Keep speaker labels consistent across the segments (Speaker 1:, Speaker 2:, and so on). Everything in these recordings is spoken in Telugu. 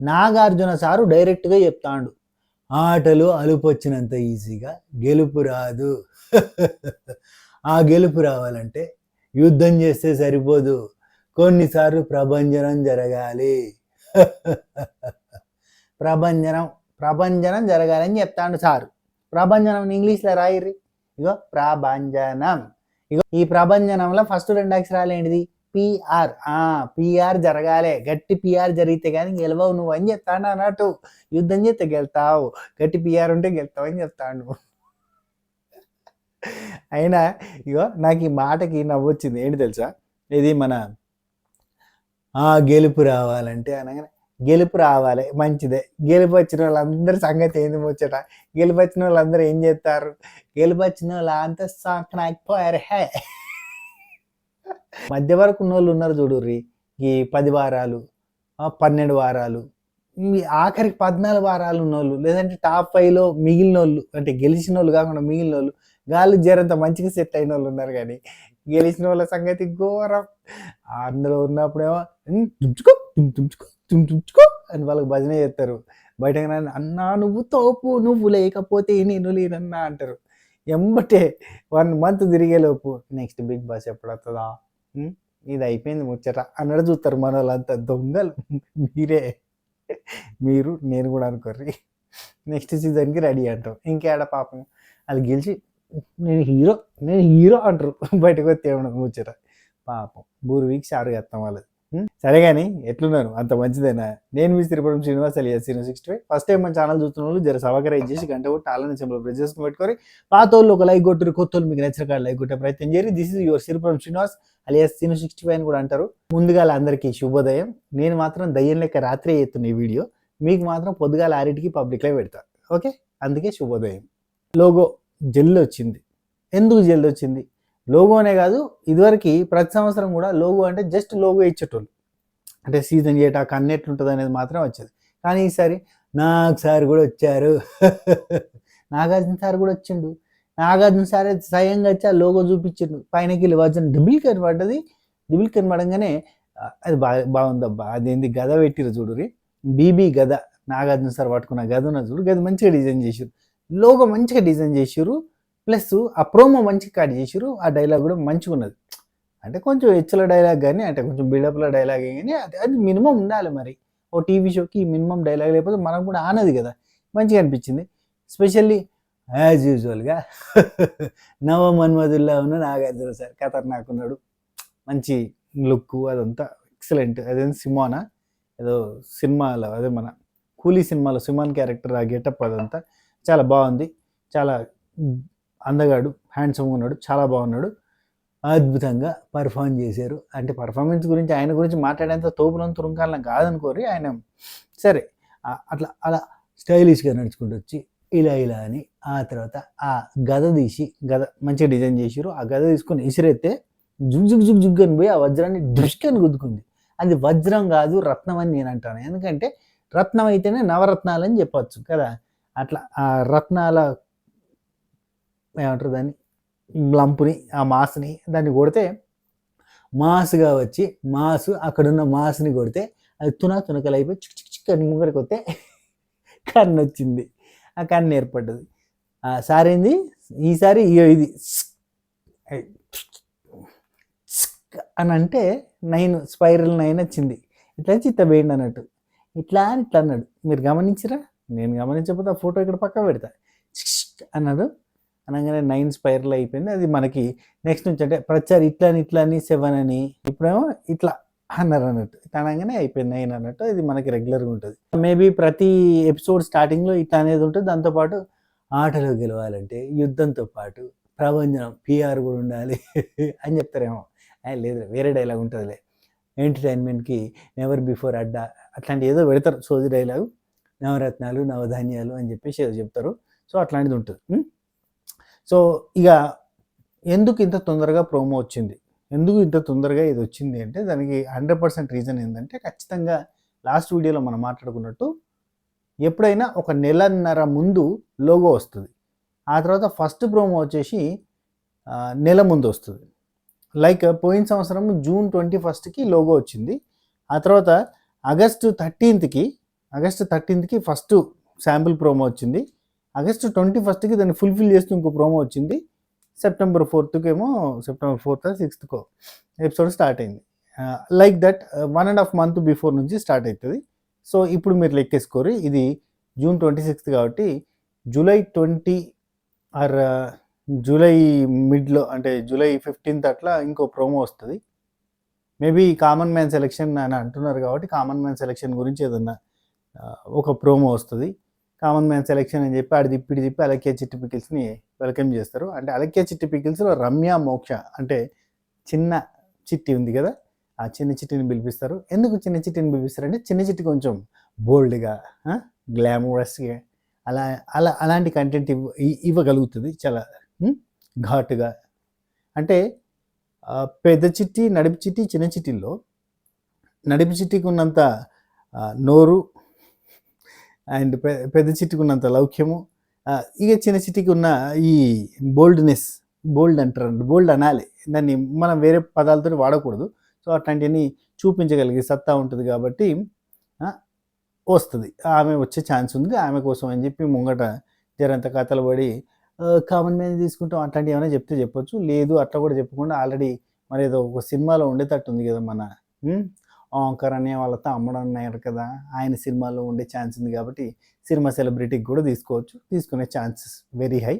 Speaker 1: నాగార్జున సారు డైరెక్ట్గా చెప్తాండు, ఆటలు అలుపొచ్చినంత ఈజీగా గెలుపు రాదు. ఆ గెలుపు రావాలంటే యుద్ధం చేస్తే సరిపోదు, కొన్నిసార్లు ప్రభంజనం జరగాలి. ప్రభంజనం జరగాలని చెప్తాడు సారు. ప్రభంజనం ఇంగ్లీష్లో రాయిర్రి. ఇగో ప్రభంజనం. ఇగో ఈ ప్రభంజనంలో ఫస్ట్ 2 అక్షరాలు ఏంటిది? పిఆర్. పిఆర్ జరగాలి. గట్టి పిఆర్ జరిగితే కానీ గెలవవు నువ్వు అని చెప్తాను అన్నట్టు. యుద్ధం చేస్తే గెలుతావు, గట్టి పిఆర్ ఉంటే గెలుతావు అని చెప్తాను. అయినా ఇగో నాకు ఈ మాటకి నవ్వొచ్చింది. ఏంటి తెలుసా? ఇది మన గెలుపు రావాలంటే అనగానే గెలుపు రావాలి, మంచిదే. గెలుపు వచ్చిన వాళ్ళందరి సంగతి ఏంది ముచ్చట? గెలుపు వచ్చిన వాళ్ళందరూ ఏం చేస్తారు? గెలుపు వచ్చిన వాళ్ళంతా సాకనాకపోయారు. హే, మధ్య వరకు ఉన్న వాళ్ళు ఉన్నారు చూడుర్రి, ఈ 10 వారాలు 12 వారాలు ఆఖరికి 14 వారాలు ఉన్నోళ్ళు, లేదంటే టాప్ 5లో మిగిలిన వాళ్ళు, అంటే గెలిచిన వాళ్ళు కాకుండా మిగిలిన వాళ్ళు, గాలి జరంత మంచిగా సెట్ అయిన వాళ్ళు ఉన్నారు. కానీ గెలిచిన వాళ్ళ సంగతి ఘోరం. అందులో ఉన్నప్పుడేమో తుంచుకో తుంచుకో తుంచుకో అని వాళ్ళకి భజన చేస్తారు. బయటకు అన్నా నువ్వు తోపు, నువ్వు లేకపోతే నేను లేనన్నా అంటారు. ఎంబటే 1 మంత్ తిరిగేలోపు నెక్స్ట్ బిగ్ బాస్ ఎప్పుడు వస్తుందా, ఇది అయిపోయింది ముచ్చట అన్నట్టు చూస్తారు మన వాళ్ళంతా. దొంగలు మీరు నేను కూడా అనుకోర్రి. నెక్స్ట్ సీజన్కి రెడీ అంటాం. ఇంకేడ పాపం వాళ్ళు గెలిచి నేను హీరో అంటారు. బయటకు వస్తే ఏమన్నా ముచ్చట. పాపం బూర్వీకి షారు చేస్తాం వాళ్ళది. సరే కానీ ఎట్లున్నారు? అంత మంచిదేనా? నేను మీ Sripuram Srinivas alias Sinu65. First time మన ఛానల్ చూస్తున్న వాళ్ళు జర సబ్స్క్రైబ్ చేసి గంట కొట్టి ఆలని సింబల్ ప్రెస్ చేసుకుని పెట్టుకొని, పాత వాళ్ళు ఒక లైక్ కొట్టురు, కొత్త వాళ్ళు మీకు నచ్చిన కాడ లైక్ కొట్టే ప్రయత్నం చేయరు. This is your Sripuram Srinivas alias Sinu65 అని కూడా అంటారు. ముందుగా అందరికీ శుభోదయం. నేను మాత్రం దయ్యం లెక్క రాత్రి చేస్తున్న ఈ వీడియో మీకు మాత్రం పొద్దుగాల 6కి పబ్లిక్లో పెడతా. ఓకే, అందుకే శుభోదయం. లోగో జల్ది వచ్చింది. ఎందుకు జల్ది వచ్చింది? లోగోనే కాదు, ఇదివరకు ప్రతి సంవత్సరం కూడా లోగో అంటే జస్ట్ లోగో ఇచ్చేటోళ్ళు, అంటే సీజన్ చేయటానికి అన్నెట్లుంటుంది అనేది మాత్రం వచ్చేది. కానీ ఈసారి సార్ కూడా వచ్చారు. నాగార్జున సార్ కూడా వచ్చిండు. నాగార్జున సార్ స్వయంగా వచ్చి ఆ లోగో చూపించిండు. పైనకి వచ్చిన డిబిల్ కనబడ్డది. డిబిల్ కనబడంగానే అది బాగుందబ్బా. అదేంది గద పెట్టిరు చూడురి, బీబీ గద. నాగార్జున సార్ పట్టుకున్న గద ఉన్న చూడు, గది మంచిగా డిజైన్ చేసారు. లోగో మంచిగా డిజైన్ చేసారు. ప్లస్ ఆ ప్రోమో మంచిగా కట్ చేసారు. ఆ డైలాగ్ కూడా మంచిగా ఉన్నది. అంటే కొంచెం హెచ్చుల డైలాగ్ కానీ, అంటే కొంచెం బిల్డప్ల డైలాగ్ కానీ అది మినిమం ఉండాలి. మరి ఓ టీవీ షోకి మినిమం డైలాగ్ లేకపోతే మనకు కూడా ఆనది కదా. మంచిగా అనిపించింది. స్పెషల్లీ యాజ్ యూజువల్గా నవ మన్మధుల్లా ఉన్న నాగార్జున సార్ ఖతర్నాక్ ఉన్నాడు. మంచి లుక్ అదంతా ఎక్సలెంట్. అదేంటి సిమోనా ఏదో సినిమాలో, అదే మన కూలీ సినిమాలో సిమాన్ క్యారెక్టర్ ఆ గెటప్ అదంతా చాలా బాగుంది. చాలా అందగాడు, హ్యాండ్సమ్గా ఉన్నాడు, చాలా బాగున్నాడు. అద్భుతంగా పర్ఫామ్ చేశారు. అంటే పర్ఫార్మెన్స్ గురించి ఆయన గురించి మాట్లాడేంత తోపునంత తురుంకాలం కాదనుకోరి ఆయన. సరే, అలా స్టైలిష్గా నడుచుకుంటూ వచ్చి ఇలా అని ఆ తర్వాత ఆ గద మంచిగా డిజైన్ చేసారు. ఆ గద తీసుకొని ఇసిరెత్తే జుగ్ అని పోయి ఆ వజ్రాన్ని దృష్టిని గుద్దుకుంది. అది వజ్రం కాదు, రత్నం అని నేను అంటాను. ఎందుకంటే రత్నం అయితేనే నవరత్నాలు అని చెప్పచ్చు కదా. అట్లా ఆ రత్నాల ఏమంటారు దాన్ని, లంపుని, ఆ మాస్ని దాన్ని కొడితే మాస్గా వచ్చి అక్కడున్న మాస్ని కొడితే అది తునకలు అయిపోయి చిక్ అని ముంగడికి వస్తే కన్ను వచ్చింది. ఆ కన్ను ఏర్పడ్డది. సారేంది ఈసారి ఇది అని అంటే 9 స్పైరల్ 9 వచ్చింది. ఇట్లా చిత్త వేయండి అన్నట్టు. ఇట్లా అన్నాడు. మీరు గమనించరా? నేను గమనించకపోతే ఆ ఫోటో ఇక్కడ పక్క పెడతా. అన్నాడు. అనగానే 9 స్పైరల్ అయిపోయింది. అది మనకి నెక్స్ట్ నుంచి అంటే ప్రచారం ఇట్లా అని 7 అని, ఇప్పుడేమో ఇట్లా అన్నారు అన్నట్టు. అనగానే అయిపోయింది 9 అన్నట్టు. ఇది మనకి రెగ్యులర్గా ఉంటుంది. మేబీ ప్రతి ఎపిసోడ్ స్టార్టింగ్లో ఇట్లా అనేది ఉంటుంది. దాంతోపాటు ఆటలో గెలవాలంటే యుద్ధంతో పాటు ప్రభంజనం పిఆర్ కూడా ఉండాలి అని చెప్తారేమో. లేదు, వేరే డైలాగ్ ఉంటుందిలే. ఎంటర్టైన్మెంట్కి నెవర్ బిఫోర్ అడ్డా అట్లాంటి ఏదో పెడతారు సోది డైలాగు. నవరత్నాలు నవధాన్యాలు అని చెప్పేసి ఏదో చెప్తారు. సో అట్లాంటిది ఉంటుంది. సో ఇక ఎందుకు ఇంత తొందరగా ప్రోమో వచ్చింది, ఎందుకు ఇంత తొందరగా ఇది వచ్చింది అంటే దానికి 100% రీజన్ ఏంటంటే, ఖచ్చితంగా లాస్ట్ వీడియోలో మనం మాట్లాడుకున్నట్టు ఎప్పుడైనా ఒక నెలన్నర ముందు లోగో వస్తుంది. ఆ తర్వాత ఫస్ట్ ప్రోమో వచ్చేసి నెల ముందు వస్తుంది. లైక్ పోయిన సంవత్సరం జూన్ 21కి లోగో వచ్చింది. ఆ తర్వాత ఆగస్టు 13కి ఆగస్టు 13కి ఫస్ట్ శాంపుల్ ప్రోమో వచ్చింది. ఆగస్టు 21కి దాన్ని ఫుల్ఫిల్ చేస్తూ ఇంకో ప్రోమో వచ్చింది. సెప్టెంబర్ 4th ఏమో September 4th 6th episode start అయింది. లైక్ దట్ 1.5 month బిఫోర్ నుంచి స్టార్ట్ అవుతుంది. సో ఇప్పుడు మీరు లెక్కేసుకోరు, ఇది జూన్ 26 కాబట్టి జూలై 20 ఆర్ జూలై మిడ్లో అంటే జూలై 15th అట్లా ఇంకో ప్రోమో వస్తుంది. మేబీ కామన్ మ్యాన్ సెలెక్షన్ అని అంటున్నారు కాబట్టి కామన్ మ్యాన్ సెలెక్షన్ గురించి ఏదన్నా ఒక ప్రోమో వస్తుంది. కామన్ మ్యాన్ సెలెక్షన్ అని చెప్పి ఆడి తిప్పి అలక్య చిట్టి పికిల్స్ని వెల్కమ్ చేస్తారు. అంటే అలక్య చిట్టి పికిల్స్లో రమ్య మోక్ష అంటే చిన్న చిట్టి ఉంది కదా, ఆ చిన్న చిట్టిని పిలిపిస్తారు. ఎందుకు చిన్న చిట్టిని పిలిపిస్తారు అంటే చిన్న చిట్టి కొంచెం బోల్డ్గా, గ్లామరస్గా అలాంటి కంటెంట్ ఇవ్వగలుగుతుంది చాలా ఘాటుగా. అంటే పెద్ద చిట్టి, నడిపి చిట్టి, చిన్న చిట్టిల్లో నడిపి చిట్టికి ఉన్నంత నోరు అండ్ పెద్ద చిట్టికి ఉన్నంత లౌక్యము, ఇక చిన్న చిట్టికి ఉన్న ఈ బోల్డ్నెస్, బోల్డ్ అంటారు, బోల్డ్ అనాలి, దాన్ని మనం వేరే పదాలతో వాడకూడదు. సో అట్లాంటివన్నీ చూపించగలిగే సత్తా ఉంటుంది కాబట్టి వస్తుంది, ఆమె వచ్చే ఛాన్స్ ఉంది. ఆమె కోసం అని చెప్పి ముంగట జరంత కథలు పడి కామన్ మ్యాన్ తీసుకుంటాం అట్లాంటివి ఏమైనా చెప్తే చెప్పొచ్చు. లేదు అట్లా కూడా చెప్పకుండా ఆల్రెడీ మరి ఏదో ఒక సినిమాలో ఉండేటట్టు ఉంది కదా, మన ఓంకర్ అనే వాళ్ళతో అమ్మడం అన్నారు కదా, ఆయన సినిమాలో ఉండే ఛాన్స్ ఉంది కాబట్టి సినిమా సెలబ్రిటీకి కూడా తీసుకోవచ్చు, తీసుకునే ఛాన్సెస్ వెరీ హై.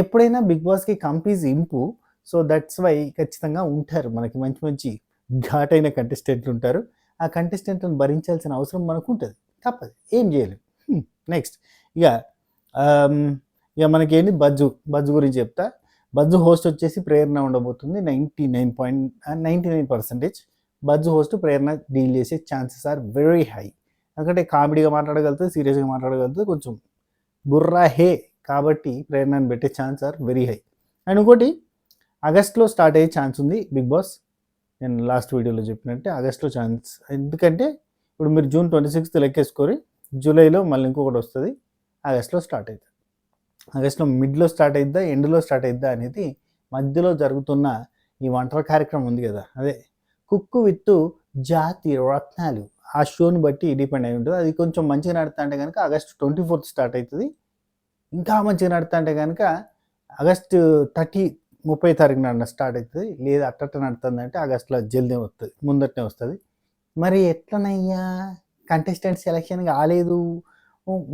Speaker 1: ఎప్పుడైనా బిగ్ బాస్కి కంపీస్ ఇంపు, సో దట్స్ వై ఖచ్చితంగా ఉంటారు మనకి మంచి మంచి ఘాటైన కంటెస్టెంట్లు ఉంటారు. ఆ కంటెస్టెంట్లను భరించాల్సిన అవసరం మనకు ఉంటుంది, తప్పదు, ఏం చేయలేము. నెక్స్ట్ ఇక మనకేంటి బజ్జు గురించి చెప్తా. బజ్జు హోస్ట్ వచ్చేసి ప్రేరణ ఉండబోతుంది. 99% బజ్జు హోస్ట్ ప్రేరణ డీల్ చేసే ఛాన్సెస్ ఆర్ వెరీ హై. ఎందుకంటే కామెడీగా మాట్లాడగలుగుతుంది, సీరియస్గా మాట్లాడగలుగుతుంది, కొంచెం బుర్రా హే కాబట్టి ప్రేరణని పెట్టే chance are very high. And ఇంకోటి ఆగస్ట్లో స్టార్ట్ అయ్యే ఛాన్స్ ఉంది బిగ్ బాస్. నేను లాస్ట్ వీడియోలో చెప్పినట్టే ఆగస్ట్లో ఛాన్స్, ఎందుకంటే ఇప్పుడు మీరు జూన్ 26 లెక్కేసుకొని జూలైలో మళ్ళీ ఇంకొకటి వస్తుంది, ఆగస్ట్లో స్టార్ట్ అవుతుంది. ఆగస్ట్లో మిడ్లో స్టార్ట్ అయిద్దా ఎండ్లో స్టార్ట్ అయిద్దా అనేది మధ్యలో జరుగుతున్న ఈ వంటల కార్యక్రమం ఉంది కదా, అదే కుక్కు విత్ జాతి రత్నాలు, ఆ షోని బట్టి డిపెండ్ అయి ఉంటుంది. అది కొంచెం మంచిగా నడుతా అంటే కనుక ఆగస్టు 24 స్టార్ట్ అవుతుంది. ఇంకా మంచిగా నడుతా అంటే కనుక ఆగస్టు 30 స్టార్ట్ అవుతుంది. లేదా అట్ట నడుతుందంటే ఆగస్టులో జల్దీ వస్తుంది, ముందటనే వస్తుంది. మరి ఎట్లనయ్యా కంటెస్టెంట్ సెలెక్షన్ కాలేదు,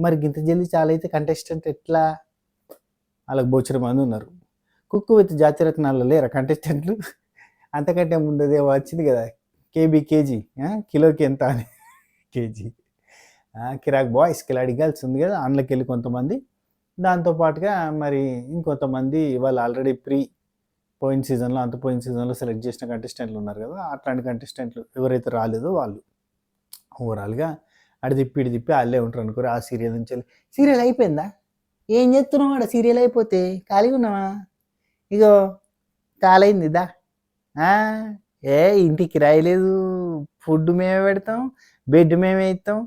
Speaker 1: మరి గింత జల్దీ చాలా అయితే కంటెస్టెంట్ ఎట్లా? వాళ్ళకి బోచర మంది ఉన్నారు. కుక్కు విత్ జాతిరత్నాల్లో లేరా కంటెస్టెంట్లు? అంతకంటే ముందుదే వచ్చింది కదా కేజీ కిలోకి ఎంత అని కేజీ కిరాక్ బాయ్స్ కిలాడి గర్ల్స్ ఉంది కదా, అందులోకి వెళ్ళి కొంతమంది, దాంతోపాటుగా మరి ఇంకొంతమంది వాళ్ళు ఆల్రెడీ పోయిన సీజన్లో సెలెక్ట్ చేసిన కంటెస్టెంట్లు ఉన్నారు కదా, అట్లాంటి కంటెస్టెంట్లు ఎవరైతే రాలేదో వాళ్ళు ఓవరాల్గా అడి తిప్పి వాళ్ళే ఉంటారు అనుకోరు. ఆ సీరియల్ నుంచి సీరియల్ అయిపోయిందా, ఏం చేస్తున్నావు అక్కడ సీరియల్ అయిపోతే ఖాళీగా ఉన్నావా? ఇగో కాలైంది దా, ఇంటికి కిరాయి లేదు, ఫుడ్ మేమే పెడతాం, బెడ్ మేమే ఇస్తాం,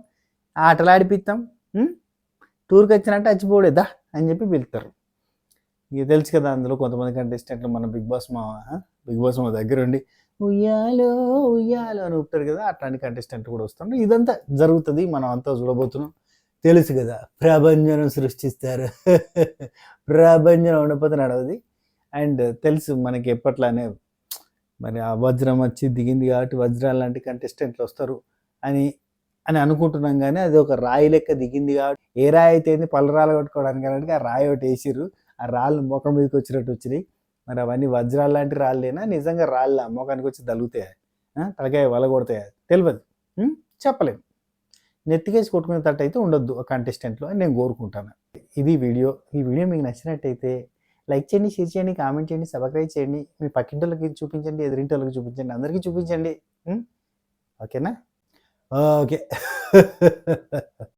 Speaker 1: ఆటలు ఆడిపిస్తాం, టూర్కి వచ్చినట్టు వచ్చిపోడేదా అని చెప్పి పిలుస్తారు. ఇక తెలుసు కదా, అందులో కొంతమంది కంటెస్టెంట్లు మన బిగ్ బాస్ మా దగ్గర ఉండి ఉయ్యాలో అని ఊపుతారు కదా, అట్లాంటి కంటెస్టెంట్ కూడా వస్తారు. ఇదంతా జరుగుతుంది, మనం అంతా చూడబోతున్నాం. తెలుసు కదా, ప్రభంజనం సృష్టిస్తారు. ప్రభంజనం ఉండకపోతే నడవది. అండ్ తెలుసు మనకి ఎప్పట్లానే మరి ఆ వజ్రం వచ్చి దిగింది కాబట్టి వజ్రాలు లాంటి కంటెస్టెంట్లు వస్తారు అని అనుకుంటున్నాం. కానీ అది ఒక రాయి లెక్క దిగింది కాబట్టి, ఏ రాయి అయితే పళ్ళరాలు కొట్టుకోవడానికి కాబట్టి ఆ రాయి ఒకటి వేసిర్రు, ఆ రాళ్ళు ముఖం మీదకి వచ్చినట్టు వచ్చినాయి. మరి అవన్నీ వజ్రాలు లాంటి రాళ్ళేనా, నిజంగా రాళ్ళ ముఖానికి వచ్చి తలుగుతాయా, తలకాయ వలగొడతాయా తెలియదు, చెప్పలేము. నెత్తికేసి కొట్టుకునే తట్టు అయితే ఉండొద్దు ఆ కంటెస్టెంట్లో అని నేను కోరుకుంటాను. ఇది వీడియో. ఈ వీడియో మీకు నచ్చినట్టయితే లైక్ చేయండి, షేర్ చేయండి, కామెంట్ చేయండి, సబ్స్క్రైబ్ చేయండి, మీ పక్కింటోళ్ళకి చూపించండి, ఎదురింటోళ్ళకి చూపించండి, అందరికీ చూపించండి. ఓకేనా? ఓకే.